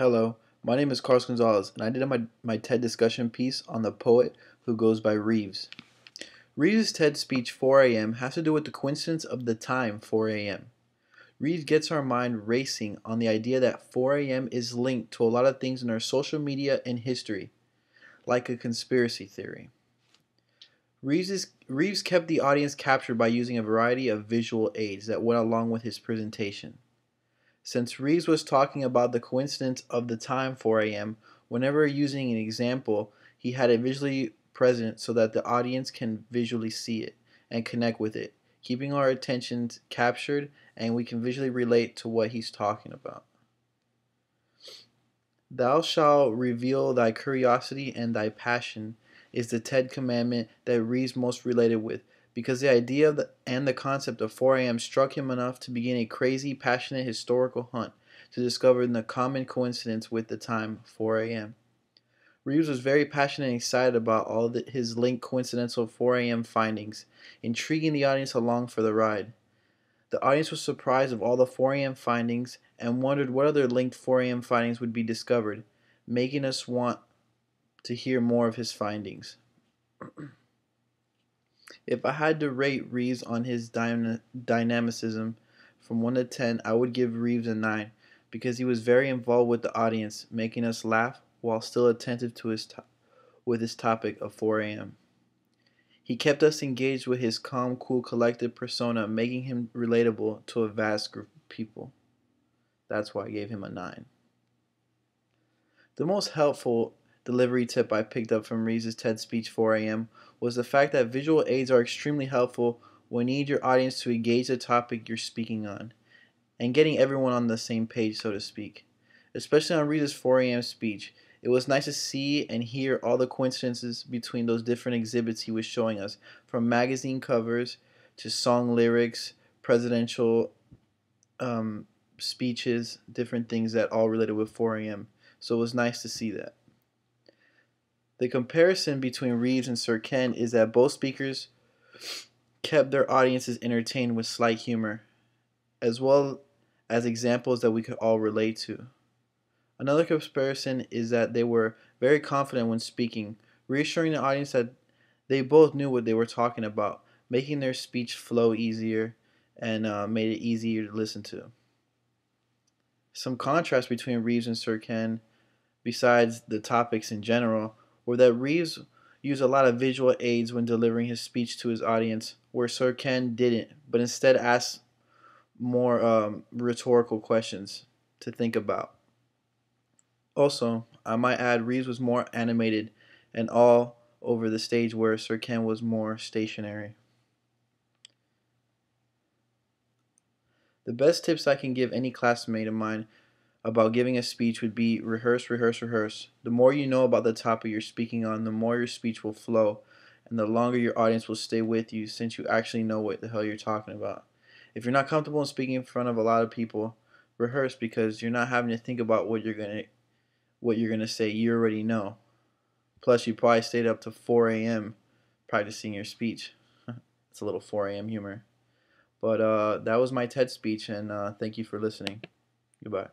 Hello, my name is Carlos Gonzalez, and I did my TED discussion piece on the poet who goes by Reeves. Reeves' TED speech 4 a.m. has to do with the coincidence of the time 4 a.m. Reeves gets our mind racing on the idea that 4 a.m. is linked to a lot of things in our social media and history, like a conspiracy theory. Reeves kept the audience captured by using a variety of visual aids that went along with his presentation. Since Reeves was talking about the coincidence of the time 4 a.m., whenever using an example, he had it visually present so that the audience can visually see it and connect with it, keeping our attention captured and we can visually relate to what he's talking about. Thou shalt reveal thy curiosity and thy passion is the TED commandment that Reeves most related with, because the idea and the concept of 4 a.m. struck him enough to begin a crazy, passionate historical hunt to discover the common coincidence with the time 4 a.m. Reeves was very passionate and excited about his linked coincidental 4 a.m. findings, intriguing the audience along for the ride. The audience was surprised of all the 4 a.m. findings and wondered what other linked 4 a.m. findings would be discovered, making us want to hear more of his findings. If I had to rate Reeves on his dynamicism from 1 to 10, I would give Reeves a 9 because he was very involved with the audience, making us laugh while still attentive to his topic of 4 a.m. He kept us engaged with his calm, cool, collected persona, making him relatable to a vast group of people. That's why I gave him a 9. The most helpful delivery tip I picked up from Reeves' TED speech 4 a.m. was the fact that visual aids are extremely helpful when you need your audience to engage the topic you're speaking on and getting everyone on the same page, so to speak. Especially on Reeves' 4 a.m. speech, it was nice to see and hear all the coincidences between those different exhibits he was showing us, from magazine covers to song lyrics, presidential speeches, different things that all related with 4 a.m. So it was nice to see that. The comparison between Reeves and Sir Ken is that both speakers kept their audiences entertained with slight humor, as well as examples that we could all relate to. Another comparison is that they were very confident when speaking, reassuring the audience that they both knew what they were talking about, making their speech flow easier and made it easier to listen to. Some contrast between Reeves and Sir Ken, besides the topics in general, were that Reeves used a lot of visual aids when delivering his speech to his audience, where Sir Ken didn't, but instead asked more rhetorical questions to think about. Also, I might add Reeves was more animated and all over the stage, where Sir Ken was more stationary. The best tips I can give any classmate of mine about giving a speech would be rehearse, rehearse, rehearse. The more you know about the topic you're speaking on, the more your speech will flow, and the longer your audience will stay with you since you actually know what the hell you're talking about. If you're not comfortable in speaking in front of a lot of people, rehearse because you're not having to think about what you're gonna say. You already know. Plus, you probably stayed up to 4 a.m. practicing your speech. It's a little 4 a.m. humor. But that was my TED speech, and thank you for listening. Goodbye.